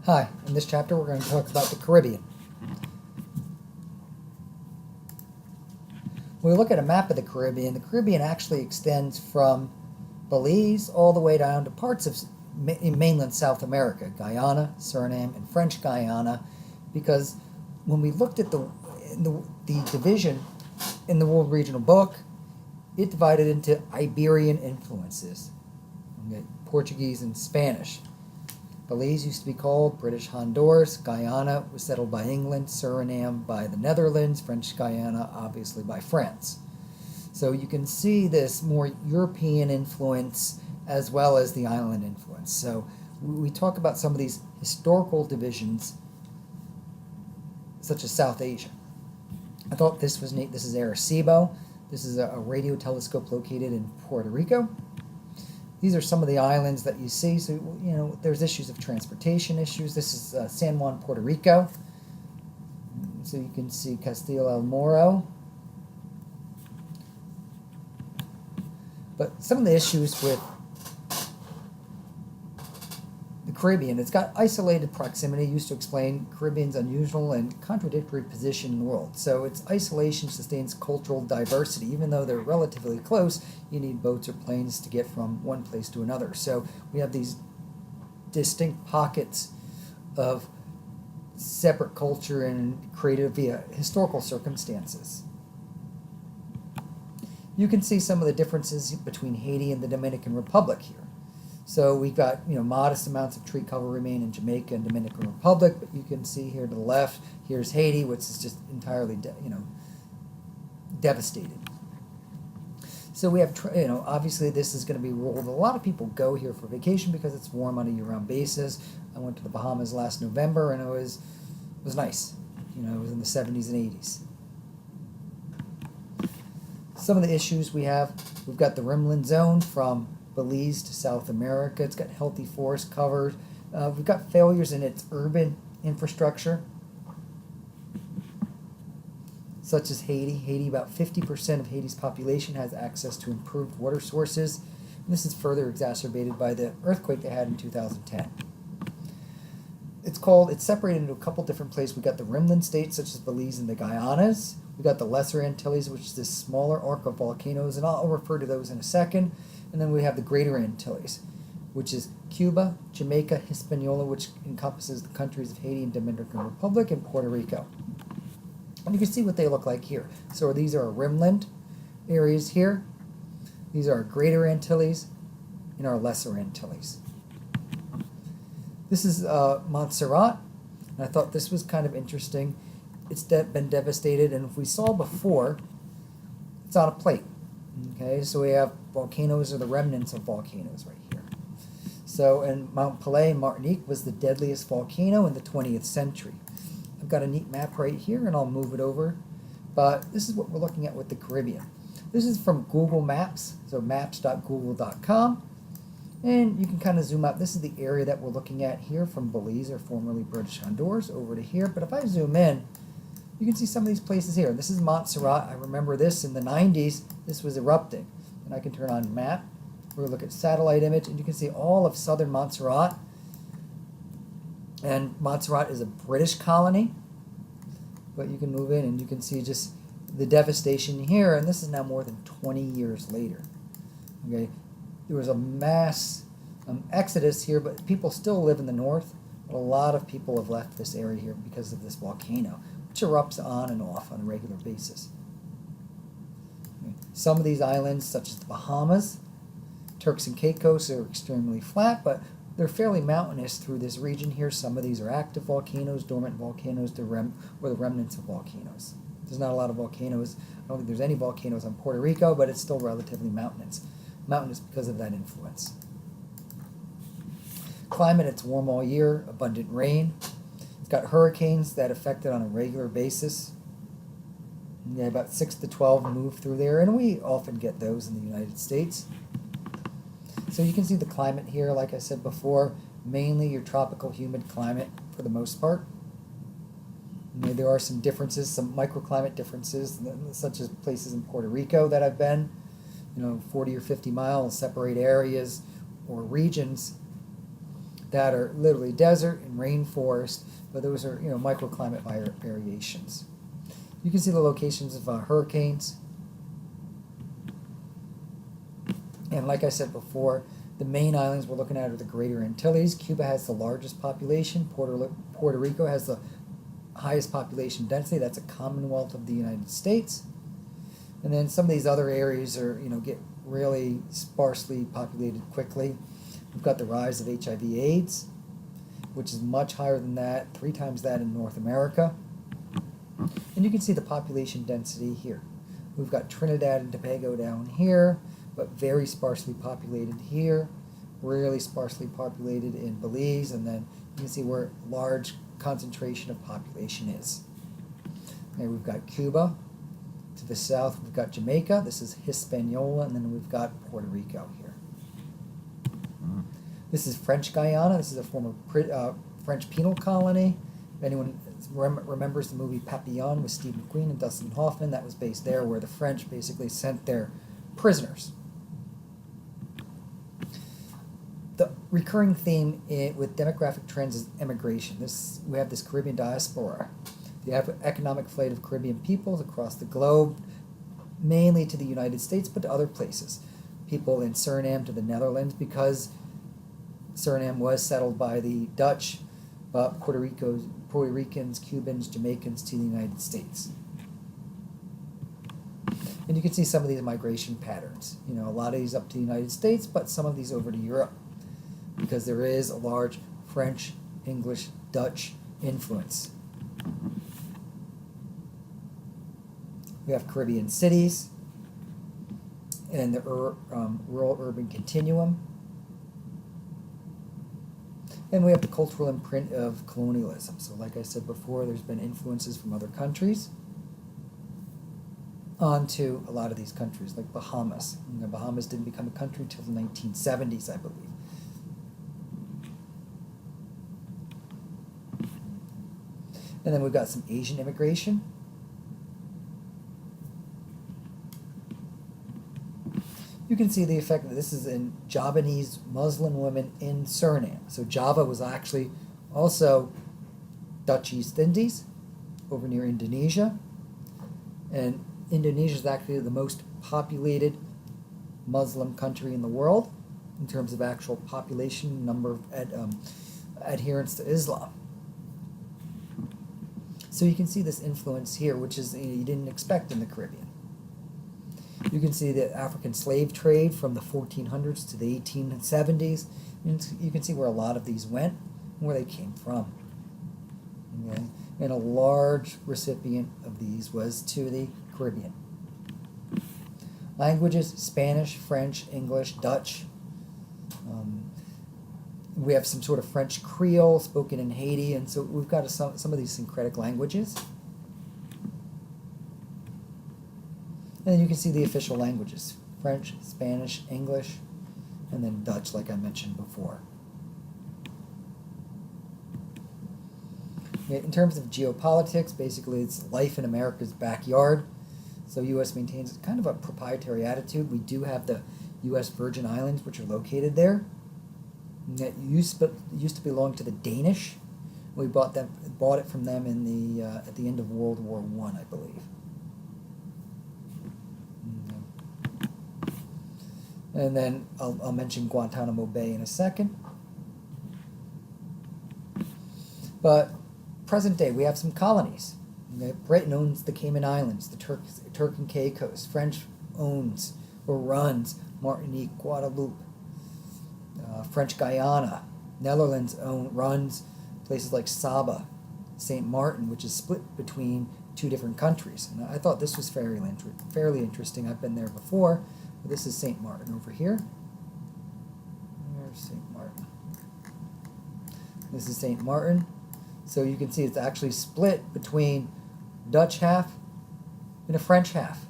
Hi, in this chapter we're going to talk about the Caribbean. When we look at a map of the Caribbean actually extends from Belize all the way down to parts of mainland South America, Guyana, Suriname, and French Guyana, because when we looked at the division in the World Regional Book, it divided into Iberian influences, okay, Portuguese and Spanish. Belize used to be called British Honduras. Guyana was settled by England. Suriname by the Netherlands. French Guyana, obviously, by France. So you can see this more European influence as well as the island influence. So we talk about some of these historical divisions, such as South Asia. I thought this was neat. This is Arecibo. This is a radio telescope located in Puerto Rico. These are some of the islands that you see. So, there's issues of transportation issues. This is San Juan, Puerto Rico. So you can see Castillo El Moro. But some of the issues with the Caribbean, it's got isolated proximity, used to explain Caribbean's unusual and contradictory position in the world. So its isolation sustains cultural diversity. Even though they're relatively close, you need boats or planes to get from one place to another. So we have these distinct pockets of separate culture and created via historical circumstances. You can see some of the differences between Haiti and the Dominican Republic here. So we've got modest amounts of tree cover remain in Jamaica and Dominican Republic, but you can see here to the left, here's Haiti, which is just entirely devastated. So we have obviously this is going to be ruled. A lot of people go here for vacation because it's warm on a year-round basis. I went to the Bahamas last November and it was nice. It was in the 70s and 80s. Some of the issues we've got the Rimland Zone from Belize to South America. It's got healthy forest cover. We've got failures in its urban infrastructure, such as Haiti. Haiti, about 50% of Haiti's population has access to improved water sources. And this is further exacerbated by the earthquake they had in 2010. It's separated into a couple different places. We've got the Rimland states, such as Belize and the Guyanas. We've got the Lesser Antilles, which is this smaller arc of volcanoes, and I'll refer to those in a second. And then we have the Greater Antilles, which is Cuba, Jamaica, Hispaniola, which encompasses the countries of Haiti and Dominican Republic, and Puerto Rico. And you can see what they look like here. So these are our Rimland areas here. These are our Greater Antilles and our Lesser Antilles. This is Montserrat, and I thought this was kind of interesting. It's been devastated, and if we saw before, it's on a plate. Okay, so we have volcanoes or the remnants of volcanoes right here. So, and Mount Pelée in Martinique was the deadliest volcano in the 20th century. I've got a neat map right here, and I'll move it over. But this is what we're looking at with the Caribbean. This is from Google Maps, so maps.google.com. And you can kind of zoom out. This is the area that we're looking at here from Belize, or formerly British Honduras, over to here. But if I zoom in, you can see some of these places here. This is Montserrat. I remember this in the 90s. This was erupting. And I can turn on map. We'll look at satellite image, and you can see all of southern Montserrat. And Montserrat is a British colony. But you can move in, and you can see just the devastation here. And this is now more than 20 years later. Okay, there was a mass exodus here, but people still live in the north. But a lot of people have left this area here because of this volcano, which erupts on and off on a regular basis. Some of these islands, such as the Bahamas, Turks and Caicos, are extremely flat, but they're fairly mountainous through this region here. Some of these are active volcanoes, dormant volcanoes, or the remnants of volcanoes. There's not a lot of volcanoes. I don't think there's any volcanoes on Puerto Rico, but it's still relatively mountainous because of that influence. Climate, it's warm all year, abundant rain. It's got hurricanes that affect it on a regular basis. Yeah, about 6 to 12 move through there, and we often get those in the United States. So you can see the climate here, like I said before, mainly your tropical humid climate for the most part. There are some differences, some microclimate differences, such as places in Puerto Rico that I've been, 40 or 50 miles separate areas or regions that are literally desert and rainforest, but those are microclimate variations. You can see the locations of hurricanes. And like I said before, the main islands we're looking at are the Greater Antilles. Cuba has the largest population. Puerto Rico has the highest population density. That's a Commonwealth of the United States. And then some of these other areas are, get really sparsely populated quickly. We've got the rise of HIV/AIDS, which is much higher than that, 3 times that in North America. And you can see the population density here. We've got Trinidad and Tobago down here, but very sparsely populated here, really sparsely populated in Belize, and then you can see where large concentration of population is. Okay, we've got Cuba. To the south, we've got Jamaica. This is Hispaniola, and then we've got Puerto Rico here. This is French Guiana. This is a former French penal colony. If anyone remembers the movie Papillon with Steve McQueen and Dustin Hoffman, that was based there, where the French basically sent their prisoners. The recurring theme with demographic trends is immigration. We have this Caribbean diaspora. The economic flight of Caribbean peoples across the globe, mainly to the United States, but to other places. People in Suriname to the Netherlands, because Suriname was settled by the Dutch, but Puerto Ricans, Cubans, Jamaicans to the United States. And you can see some of these migration patterns. A lot of these up to the United States, but some of these over to Europe, because there is a large French, English, Dutch influence. We have Caribbean cities and the rural-urban continuum. And we have the cultural imprint of colonialism. So like I said before, there's been influences from other countries onto a lot of these countries, like Bahamas. Bahamas didn't become a country until the 1970s, I believe. And then we've got some Asian immigration. You can see the effect that this is in Javanese Muslim women in Suriname. So Java was actually also Dutch East Indies over near Indonesia. And Indonesia is actually the most populated Muslim country in the world in terms of actual population, number of adherents to Islam. So you can see this influence here, which is you didn't expect in the Caribbean. You can see the African slave trade from the 1400s to the 1870s. And you can see where a lot of these went and where they came from. Okay? And a large recipient of these was to the Caribbean. Languages: Spanish, French, English, Dutch. We have some sort of French Creole spoken in Haiti, and so we've got some of these syncretic languages. And then you can see the official languages: French, Spanish, English, and then Dutch, like I mentioned before. In terms of geopolitics, basically it's life in America's backyard. So U.S. maintains kind of a proprietary attitude. We do have the U.S. Virgin Islands, which are located there. That used to belong to the Danish. We bought it from them in the at the end of World War I believe. And then I'll mention Guantanamo Bay in a second. But present day, we have some colonies. Britain owns the Cayman Islands, the Turk and Caicos. French owns or runs Martinique, Guadeloupe. French Guiana. Netherlands runs places like Saba, St. Martin, which is split between 2 different countries. And I thought this was fairly interesting. I've been there before. But this is St. Martin over here. There's St. Martin. This is St. Martin. So you can see it's actually split between Dutch half and a French half.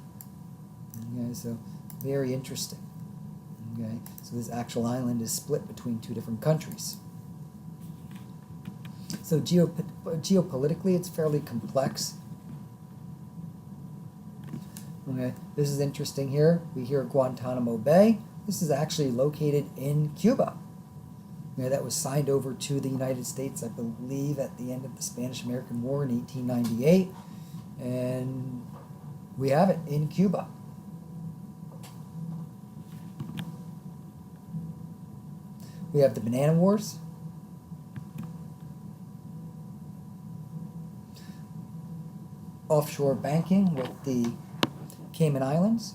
Okay, so very interesting. Okay, so this actual island is split between 2 different countries. So geopolitically, it's fairly complex. Okay, this is interesting here. We hear Guantanamo Bay. This is actually located in Cuba. that was signed over to the United States, I believe, at the end of the Spanish-American War in 1898. And we have it in Cuba. We have the Banana Wars. Offshore banking with the Cayman Islands.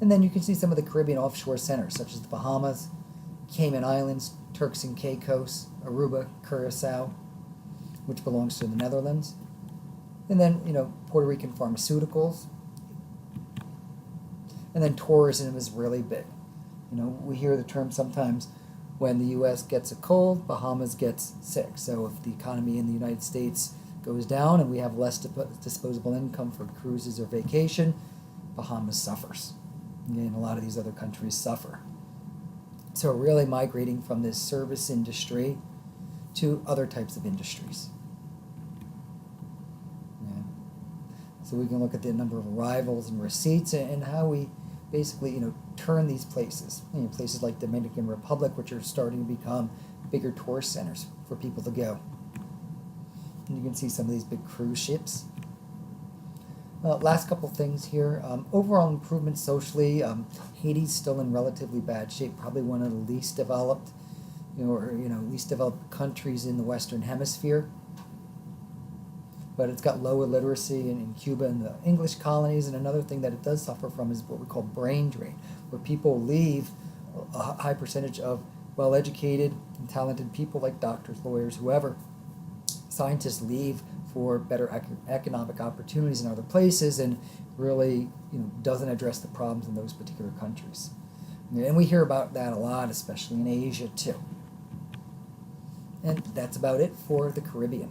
And then you can see some of the Caribbean offshore centers, such as the Bahamas, Cayman Islands, Turks and Caicos, Aruba, Curacao, which belongs to the Netherlands. And then, Puerto Rican pharmaceuticals. And then tourism is really big. We hear the term sometimes, when the U.S. gets a cold, Bahamas gets sick. So if the economy in the United States goes down and we have less disposable income for cruises or vacation, Bahamas suffers. And a lot of these other countries suffer. So we're really migrating from this service industry to other types of industries. Yeah. So we can look at the number of arrivals and receipts and how we basically, turn these places. Places like Dominican Republic, which are starting to become bigger tourist centers for people to go. And you can see some of these big cruise ships. Last couple things here. Overall improvement socially. Haiti's still in relatively bad shape. Probably one of the least developed, least developed countries in the Western Hemisphere. But it's got lower literacy in Cuba and the English colonies. And another thing that it does suffer from is what we call brain drain, where people leave, a high percentage of well-educated and talented people like doctors, lawyers, whoever, scientists leave for better economic opportunities in other places, and really doesn't address the problems in those particular countries. And we hear about that a lot, especially in Asia too. And that's about it for the Caribbean.